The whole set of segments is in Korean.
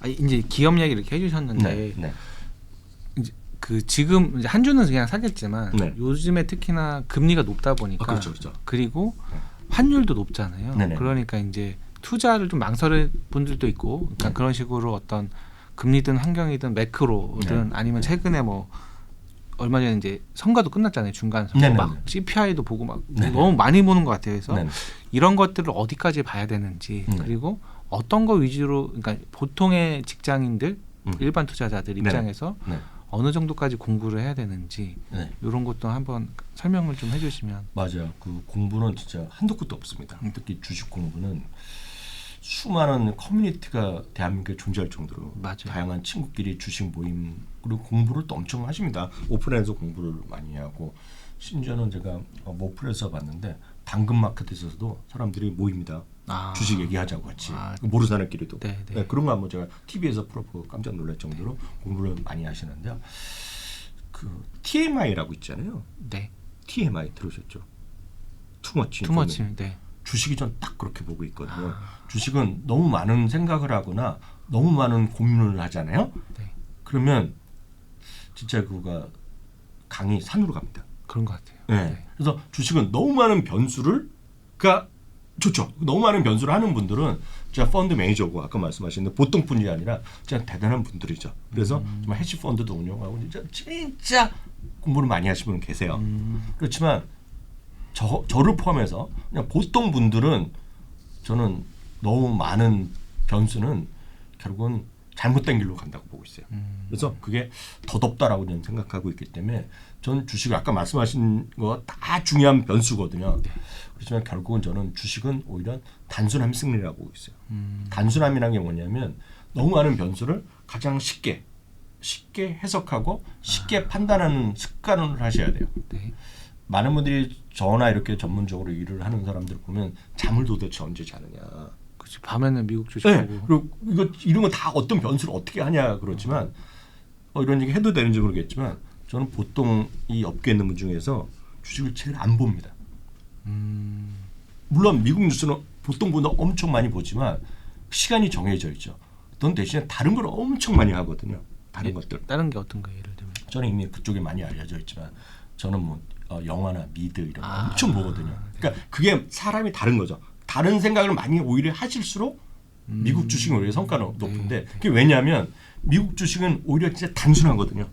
이제 기업 얘기 이렇게 해주셨는데 네, 네. 이제 그 지금 이제 한 주는 그냥 사겠지만 네. 요즘에 특히나 금리가 높다 보니까 그렇죠, 그렇죠. 그리고 네. 환율도 높잖아요. 네네. 그러니까 이제 투자를 좀 망설일 분들도 있고, 그러니까 네. 그런 식으로 어떤 금리든 환경이든 매크로든 네. 아니면 최근에 뭐 얼마 전에 이제 선거도 끝났잖아요. 중간선거 네네네. 막 CPI도 보고 막 네네. 너무 많이 보는 것 같아요. 그래서 네네. 이런 것들을 어디까지 봐야 되는지 그리고 어떤 거 위주로 그러니까 보통의 직장인들 일반 투자자들 입장에서 네. 어느 정도까지 공부를 해야 되는지 네. 이런 것도 한번 설명을 좀 해주시면. 맞아요. 그 공부는 진짜 한도 끝도 없습니다. 특히 주식 공부는 수많은 커뮤니티가 대한민국에 존재할 정도로 맞아요. 다양한 친구끼리 주식 모임 그리고 공부를 또 엄청 하십니다. 오픈에서 공부를 많이 하고 심지어는 제가 모플에서 봤는데 당근마켓에서도 사람들이 모입니다. 주식 얘기하자고 같이 모르는 사람끼리도 네, 그런 거 한번 제가 TV에서 풀어보고 깜짝 놀랄 정도로 공부를 많이 하시는데요. 그 TMI라고 있잖아요. 네. TMI 들으셨죠? 투머치. 네. 주식이 전 딱 그렇게 보고 있거든요. 주식은 너무 많은 생각을 하거나 너무 많은 고민을 하잖아요. 네. 그러면 진짜 그거가 강이 산으로 갑니다. 그런 것 같아요. 네. 네. 그래서 주식은 너무 많은 변수를 좋죠. 너무 많은 변수를 하는 분들은 진짜 펀드 매니저고 아까 말씀하신 보통 분이 아니라 진짜 대단한 분들이죠. 그래서 정말 해시 펀드도 운영하고 진짜 공부를 많이 하시는 분 계세요. 그렇지만 저를 포함해서 그냥 보통 분들은 저는 너무 많은 변수는 결국은 잘못된 길로 간다고 보고 있어요. 그래서 그게 덧없다라고 저는 생각하고 있기 때문에 저는 주식을 아까 말씀하신 거 다 중요한 변수거든요. 그렇지만 결국은 저는 주식은 오히려 단순함 승리라고 보고 있어요. 단순함이라는 게 뭐냐면 너무 많은 변수를 가장 쉽게 해석하고 쉽게 판단하는 습관을 하셔야 돼요. 네. 많은 분들이 저나 이렇게 전문적으로 일을 하는 사람들 보면 잠을 도대체 언제 자느냐. 그렇지. 밤에는 미국 주식 네. 보고. 그리고 이런 거 다 어떤 변수를 어떻게 하냐 그렇지만 이런 얘기 해도 되는지 모르겠지만 저는 보통 이 업계에 있는 분 중에서 주식을 제일 안 봅니다. 물론 미국 뉴스는 보통 분들 엄청 많이 보지만 시간이 정해져 있죠. 돈 대신에 다른 걸 엄청 많이 하거든요. 다른 것들. 다른 게 어떤 거예요? 예를 들면. 저는 이미 그쪽에 많이 알려져 있지만 저는 뭐 영화나 미드 이런 거 엄청 보거든요. 그러니까 그게 사람이 다른 거죠. 다른 생각을 많이 오히려 하실수록 미국 주식은 오히려 성과는 높은데 그게 왜냐하면 미국 주식은 오히려 진짜 단순하거든요.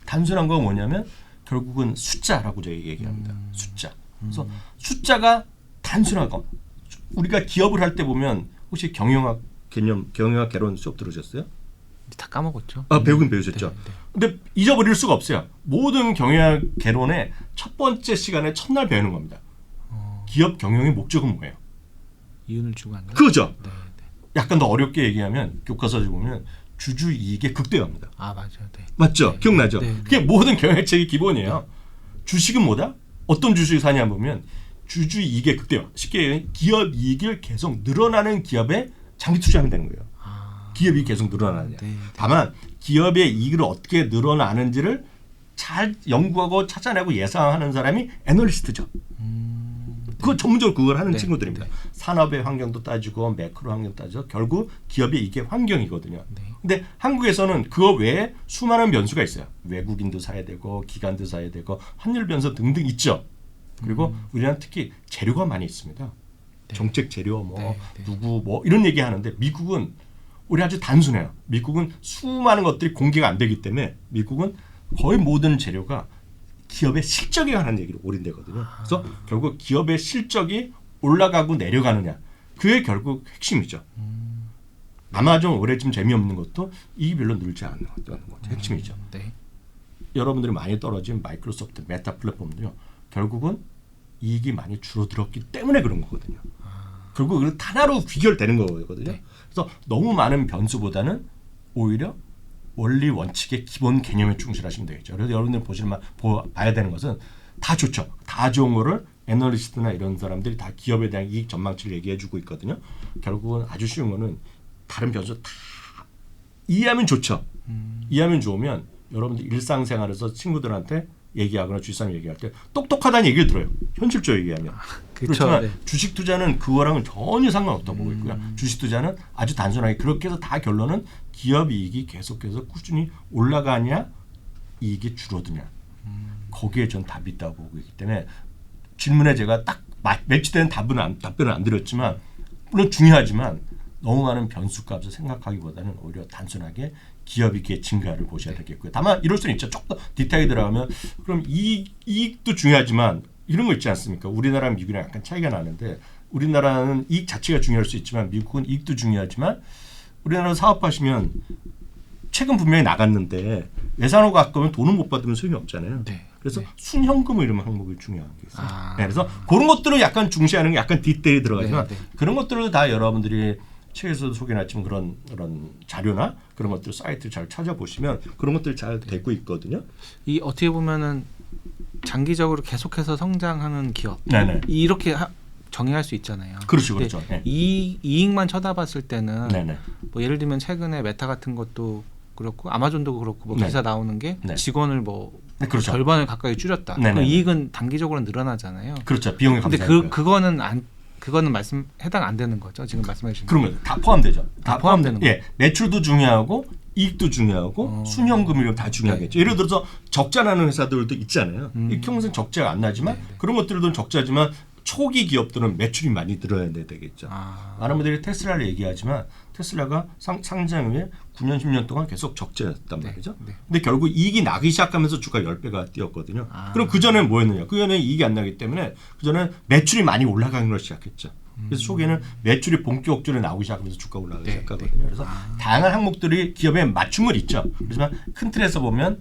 단순한 건 뭐냐면 결국은 숫자라고 저희 얘기합니다. 숫자. 그래서 숫자가 단순하고 우리가 기업을 할 때 보면 혹시 경영학 개론 수업 들으셨어요? 다 까먹었죠. 배우긴 배우셨죠. 네. 근데 잊어버릴 수가 없어요. 모든 경영학 개론의 첫 번째 시간에 첫날 배우는 겁니다. 기업 경영의 목적은 뭐예요? 이윤을 추구한다. 그죠. 네. 약간 더 어렵게 얘기하면 교과서를 보면 주주 이익의 극대화입니다. 맞아요. 네. 맞죠? 네. 기억나죠? 네. 그게 모든 경영책의 기본이에요. 주식은 뭐다? 어떤 주식이 사냐 보면 주주 이익의 극대화. 쉽게 얘기하면 기업 이익을 계속 늘어나는 기업에 장기 투자하면 되는 거예요. 기업이 계속 늘어나느냐. 네. 다만 기업의 이익을 어떻게 늘어나는지를 잘 연구하고 찾아내고 예상하는 사람이 애널리스트죠. 그거 전문적으로 그걸 하는 친구들입니다. 산업의 환경도 따지고 매크로 환경 따지고 결국 기업의 이게 환경이거든요. 근데 한국에서는 그거 외에 수많은 변수가 있어요. 외국인도 사야 되고 기관도 사야 되고 환율 변수 등등 있죠. 그리고 우리나라는 특히 재료가 많이 있습니다. 정책 재료 누구 이런 얘기 하는데 미국은 우리 아주 단순해요. 미국은 수많은 것들이 공개가 안 되기 때문에 미국은 거의 모든 재료가 기업의 실적에 관한 얘기로 올인되거든요. 그래서 결국 기업의 실적이 올라가고 내려가느냐 그게 결국 핵심이죠. 아마존 올해 좀 재미없는 것도 이익이 별로 늘지 않는 것도 핵심이죠. 여러분들이 많이 떨어진 마이크로소프트, 메타 플랫폼도요. 결국은 이익이 많이 줄어들었기 때문에 그런 거거든요. 결국 그 하나로 귀결되는 거거든요. 그래서 너무 많은 변수보다는 오히려 원리 원칙의 기본 개념에 충실하시면 되겠죠. 그래서 여러분들 봐야 되는 것은 다 좋죠. 다 좋은 거를 애널리스트나 이런 사람들이 다 기업에 대한 이익 전망치를 얘기해주고 있거든요. 결국은 아주 쉬운 거는 다른 변수 다 이해하면 좋죠. 이해하면 좋으면 여러분들 일상생활에서 친구들한테 얘기하거나 주식사님 얘기할 때 똑똑하다는 얘기를 들어요. 현실적으로 얘기하면. 그렇지만 네. 주식 투자는 그거랑은 전혀 상관없다고 보고 있고요. 주식 투자는 아주 단순하게 그렇게 해서 다 결론은 기업 이익이 계속해서 꾸준히 올라가냐 이익이 줄어드냐 거기에 전 답이 있다고 보고 있기 때문에 질문에 제가 딱 매치되는 답변을 안 드렸지만 물론 중요하지만 너무 많은 변수값을 생각하기보다는 오히려 단순하게 기업이익의 증가를 보셔야 되겠고요. 다만 이럴 수는 있죠. 조금 더 디테일이 들어가면 그럼 이익도 중요하지만 이런 거 있지 않습니까? 우리나라 미국이랑 약간 차이가 나는데 우리나라는 이익 자체가 중요할 수 있지만 미국은 이익도 중요하지만 우리나라 사업하시면 책은 분명히 나갔는데 예산으로 가까우면 돈을 못 받으면 소용이 없잖아요. 네. 그래서 순현금 이런 항목이 중요한 게 있어요. 네, 그래서 그런 것들을 약간 중시하는 게 약간 디테일이 들어가지만 그런 것들을 다 여러분들이 책에서도 소개해놨지만 그런 자료나 그런 것들 사이트를 잘 찾아보시면 그런 것들이 잘 되고 있거든요. 이 어떻게 보면은 장기적으로 계속해서 성장하는 기업 네네. 이렇게 정의할 수 있잖아요. 그렇죠, 그렇죠. 네. 이익만 쳐다봤을 때는 네네. 뭐 예를 들면 최근에 메타 같은 것도 그렇고 아마존도 그렇고 뭐 네. 기사 나오는 게 네. 직원을 뭐 네, 그렇죠. 절반을 가까이 줄였다. 네네. 그 이익은 단기적으로 늘어나잖아요. 그렇죠. 비용이 근데 감사하니까. 그거는 해당 안 되는 거죠. 지금 말씀해 주신 그런 거죠. 다 포함되죠. 다 포함되는 예, 매출도 중요하고 이익도 중요하고 순현금이면 다 중요하겠죠. 네. 예를 들어서 적자 나는 회사들도 있잖아요. 평생 적자가 안 나지만 그런 것들도 적자지만 초기 기업들은 매출이 많이 늘어야 되겠죠. 많은 분들이 테슬라를 얘기하지만 테슬라가 상장 후에 9년 10년 동안 계속 적자였단 말이죠. 네. 근데 결국 이익이 나기 시작하면서 주가 10배가 뛰었거든요. 그럼 그전에는 뭐였느냐. 그전에 이익이 안 나기 때문에 그전에 매출이 많이 올라가는 걸 시작했죠. 그래서 초기에는 매출이 본격적으로 나오기 시작하면서 주가 올라가기 시작하거든요. 그래서 다양한 항목들이 기업에 맞춤을 있죠. 그렇지만 큰 틀에서 보면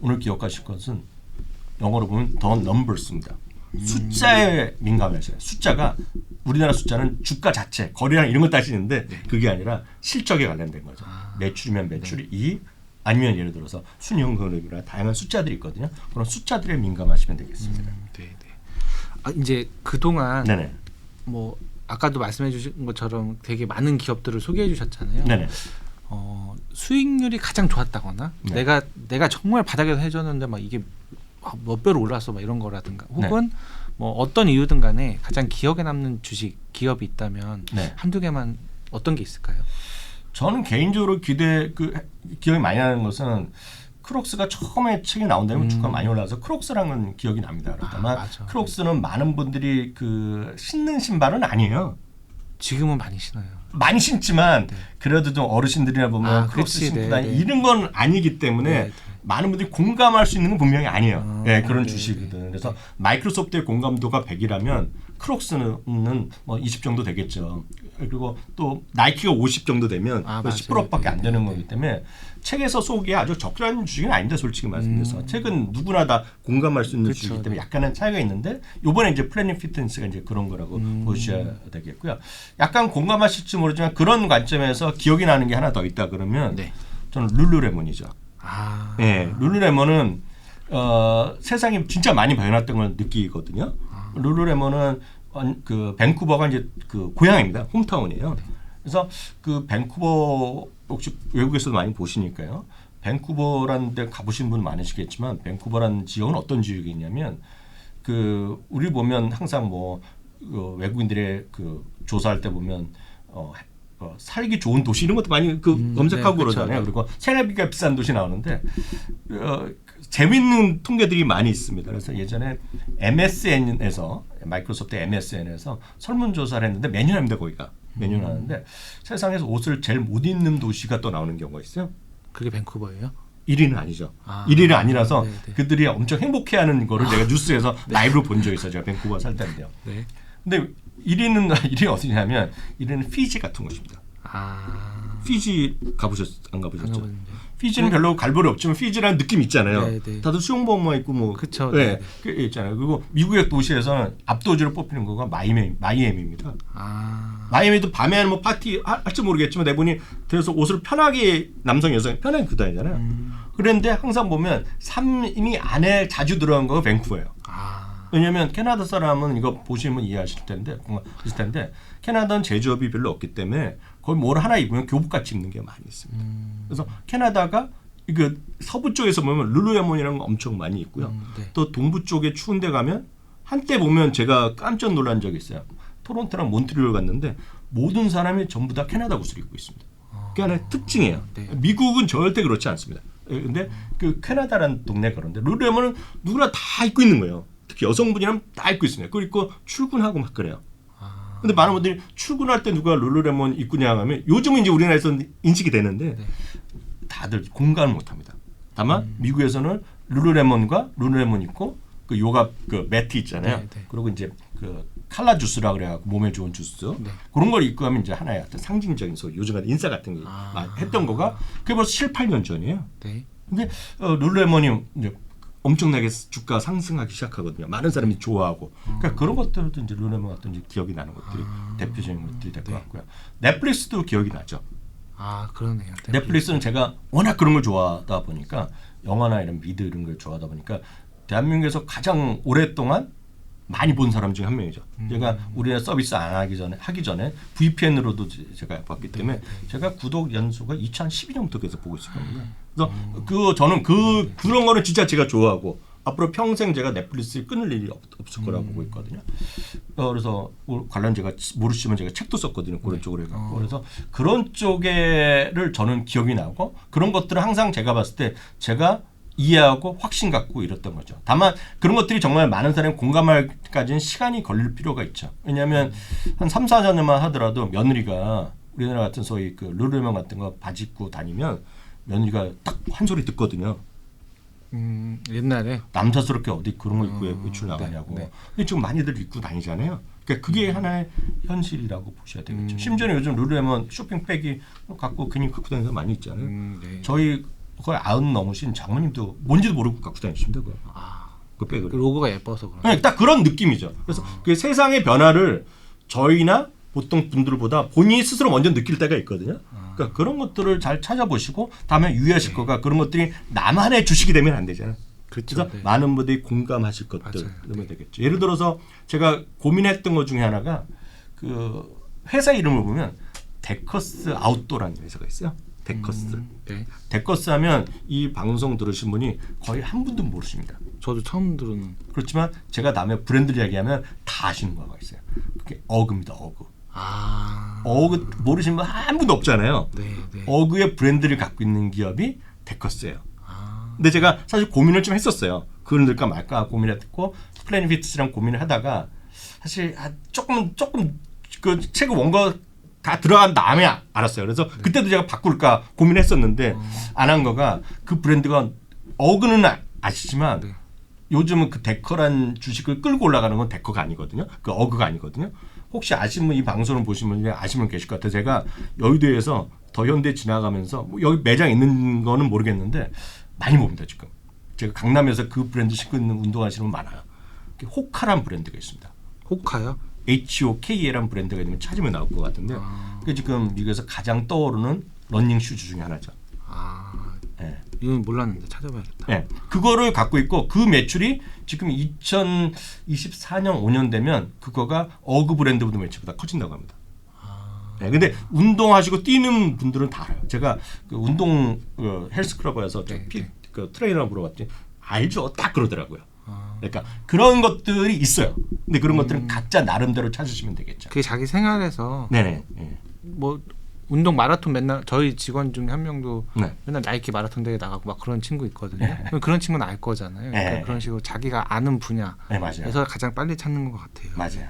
오늘 기억하실 것은 영어로 보면 더 넘버스입니다. 숫자에 민감하셔요. 숫자가 우리나라 숫자는 주가 자체, 거래량 이런 거 따지는데 그게 아니라 실적에 관련된 거죠. 매출이면 매출, 이익 아니면 예를 들어서 순현금이나 다양한 숫자들이 있거든요. 그런 숫자들에 민감하시면 되겠습니다. 네. 이제 그동안 네네. 뭐 아까도 말씀해 주신 것처럼 되게 많은 기업들을 소개해 주셨잖아요. 네네. 수익률이 가장 좋았다거나 네. 내가 정말 바닥에서 해줬는데 막 이게 몇 배로 올랐어 막 이런 거라든가 혹은 뭐 어떤 이유든 간에 가장 기억에 남는 주식 기업이 있다면 한두 개만 어떤 게 있을까요? 저는 개인적으로 기억이 많이 나는 것은 크록스가 처음에 책이 나온 다음에 주가가 많이 올라서 크록스라는 기억이 납니다. 그렇다면 크록스는 많은 분들이 신는 신발은 아니에요. 지금은 많이 신어요. 많이 신지만 그래도 좀 어르신들이나 보면 크록스 신고 다니 이런 건 아니기 때문에 많은 분들이 공감할 수 있는 건 분명히 아니에요. 그런 주식이거든. 그래서 마이크로소프트의 공감도가 100이라면 크록스는 뭐 20 정도 되겠죠. 그리고 또 나이키가 50 정도 되면 10%밖에 안 되는 거기 때문에 책에서 쏘기에 아주 적절한 주식은 아닌데 솔직히 말씀드려서 책은 누구나 다 공감할 수 있는 주식이기 때문에 약간은 차이가 있는데 이번에 이제 플래닛 피트니스가 이제 그런 거라고 보셔야 되겠고요. 약간 공감하실지 모르지만 그런 관점에서 기억이 나는 게 하나 더 있다 그러면 저는 룰루레몬이죠. 룰루레몬은 세상이 진짜 많이 변했던 걸 느끼거든요. 룰루레몬은 밴쿠버가 이제 고향입니다. 홈타운이에요. 그래서 밴쿠버 혹시 외국에서도 많이 보시니까요. 밴쿠버라는 데 가보신 분 많으시겠지만 밴쿠버라는 지역은 어떤 지역이냐면 우리 보면 항상 뭐 외국인들의 조사할 때 보면 살기 좋은 도시 이런 것도 많이 검색하고 그러잖아요. 그리고 생활비가 비싼 도시 나오는데 재미있는 통계들이 많이 있습니다. 그래서 예전에 MSN에서 마이크로소프트 MSN에서 설문조사를 했는데 매년 합니다. 거기가 매년 하는데 세상에서 옷을 제일 못 입는 도시가 또 나오는 경우가 있어요. 그게 밴쿠버예요? 1위는 아니죠. 1위는 아니라서 그들이 엄청 행복해하는 거를 내가 뉴스에서 라이브로 본 적이 있어요. 제가 밴쿠버 살 때인데요. 근데 1위는 어디냐면 1위는 피지 같은 곳입니다. 피지 안 가보셨죠? 피지는 별로 갈 볼이 없지만 피지라는 느낌 있잖아요. 다들 수영복만 입고 뭐 그쵸, 있잖아요. 그리고 미국의 도시에서는 압도적으로 뽑히는 거가 마이애미입니다. 마이애미도 밤에는 뭐 파티 할지 모르겠지만 대부분이 그래서 옷을 편하게 남성 여성 편하게 입고 다니잖아요. 그런데 항상 보면 3위 안에 자주 들어간 거가 밴쿠버예요. 왜냐하면 캐나다 사람은 이거 보시면 이해하실 텐데 있을 텐데 캐나다는 제조업이 별로 없기 때문에 거의 뭘 하나 입으면 교복같이 입는 게 많이 있습니다. 그래서 캐나다가 그 서부 쪽에서 보면 룰루레몬이라는 거 엄청 많이 있고요. 네. 또 동부 쪽에 추운 데 가면 한때 보면 제가 깜짝 놀란 적이 있어요. 토론토랑 몬트리올 갔는데 모든 사람이 전부 다 캐나다 옷을 입고 있습니다. 그게 하나의 특징이에요. 네. 미국은 절대 그렇지 않습니다. 근데 그 캐나다라는 동네가 그런데 룰루레몬은 누구나 다 입고 있는 거예요. 특히 여성분이라면 다 입고 있습니다. 그리고 출근하고 막 그래요. 근데 많은 분들이 출근할 때 누가 룰루레몬 입구냐 하면 요즘은 이제 우리나라에서 인식이 되는데 네. 다들 공감을 못합니다. 다만 미국에서는 룰루레몬과 룰루레몬 입고 그 요가 그 매트 있잖아요. 네, 네. 그리고 이제 그 칼라 주스라 그래갖고 몸에 좋은 주스 네. 그런 걸 입고 하면 이제 하나의 어떤 상징적인 소리 요즘 같은 인싸 같은 거 했던 거가 그게 벌써 7, 8년 전이에요. 네. 근데 룰루레몬이 이제 엄청나게 주가 상승하기 시작하거든요. 많은 사람이 좋아하고 그러니까 그런 것들도 이제 룰루레몬 같은 이제 기억이 나는 것들이 대표적인 것들이 될 것 같고요. 넷플릭스도 기억이 나죠. 아 그러네요. 넷플릭스는 제가 워낙 그런 걸 좋아하다 보니까 영화나 이런 미드 이런 걸 좋아하다 보니까 대한민국에서 가장 오랫동안 많이 본 사람 중에 한 명이죠. 제가 우리나라 서비스 안 하기 전에 VPN으로도 제가 봤기 때문에 제가 구독 연수가 2012년부터 계속 보고 있었거든요. 그래서 저는 그런 거는 진짜 제가 좋아하고 앞으로 평생 제가 넷플릭스를 끊을 일이 없을 거라고 보고 있거든요. 그래서 관련 제가 모르시면 제가 책도 썼거든요. 그런 쪽으로 해갖고 그래서 그런 쪽에를 저는 기억이 나고 그런 것들을 항상 제가 봤을 때 제가 이해하고 확신 갖고 이랬던 거죠. 다만 그런 것들이 정말 많은 사람이 공감할까지는 시간이 걸릴 필요가 있죠. 왜냐하면 한 3, 4년만 하더라도 며느리가 우리나라 같은 소위 그 룰루레몬 같은 거 바지 입고 다니면 며느리가 딱 한 소리 듣거든요. 옛날에 남사스럽게 어디 그런 거 입고 외출 나가냐고. 네. 근데 지금 많이들 입고 다니잖아요. 그러니까 그게 하나의 현실이라고 보셔야 되겠죠. 심지어는 요즘 룰루레몬 쇼핑백이 갖고 괜히 갖고 다니는 사람 많이 있잖아요. 네. 저희 거의 90 넘으신 장모님도 뭔지도 모르고 갖고 다니십니다. 그 백을. 그 로고가 예뻐서 그런. 네, 딱 그런 느낌이죠. 그래서 그 세상의 변화를 저희나 보통 분들보다 본인이 스스로 먼저 느낄 때가 있거든요. 그러니까 그런 것들을 잘 찾아보시고 다음에 유의하실 거가 그런 것들이 나만의 주식이 되면 안 되잖아요. 그렇죠. 그래서 많은 분들이 공감하실 것들 맞아요. 그러면 되겠죠. 예를 들어서 제가 고민했던 것 중에 하나가 그 회사 이름을 보면 데커스 아웃도어라는 회사가 있어요. 데커스. 네. 데커스 하면 이 방송 들으신 분이 거의 한 분도 모르십니다. 저도 처음 들은. 그렇지만 제가 남의 브랜드를 이야기하면 다 아시는 거가 있어요. 그게 어그입니다. 어그. 어그 모르시는 분 한 분도 없잖아요. 네. 어그의 브랜드를 갖고 있는 기업이 데커스예요. 근데 제가 사실 고민을 좀 했었어요. 그걸 넣을까 말까 고민했고 플래닛피트스랑 고민을 하다가 사실 조금 그 책 원고 다 들어간 다음에 알았어요. 그래서 그때도 제가 바꿀까 고민했었는데 안 한 거가 그 브랜드가 어그는 아시지만 요즘은 그 데커란 주식을 끌고 올라가는 건 데커가 아니거든요. 그 어그가 아니거든요. 혹시 아시는 분 이 방송을 보시면 아시면 계실 것 같아요. 제가 여의도에서 더현대 지나가면서 뭐 여기 매장 있는 거는 모르겠는데 많이 봅니다 지금. 제가 강남에서 그 브랜드 신고 있는 운동하시는 분 많아요. 호카란 브랜드가 있습니다. 호카요? HOKA라는 브랜드가 있으면 찾으면 나올 것 같은데 그게 지금 미국에서 가장 떠오르는 러닝 슈즈 중에 하나죠. 네. 이건 몰랐는데 찾아봐야겠다. 네. 그거를 갖고 있고 그 매출이 지금 2024년 5년 되면 그거가 어그 브랜드보다 매출보다 커진다고 합니다. 네, 근데 운동하시고 뛰는 분들은 다 알아요. 제가 그 운동 헬스클럽에서 그 트레이너랑 물어봤더니 알죠. 딱 그러더라고요. 그러니까 그런 것들이 있어요. 근데 그런 것들은 각자 나름대로 찾으시면 되겠죠. 그게 자기 생활에서 네네. 뭐 운동 마라톤 맨날 저희 직원 중에 한 명도 네. 맨날 나이키 마라톤 대회 나가고 막 그런 친구 있거든요. 그런 친구는 알 거잖아요. 그러니까 그런 식으로 자기가 아는 분야에서 네, 맞아요. 가장 빨리 찾는 것 같아요. 맞아요.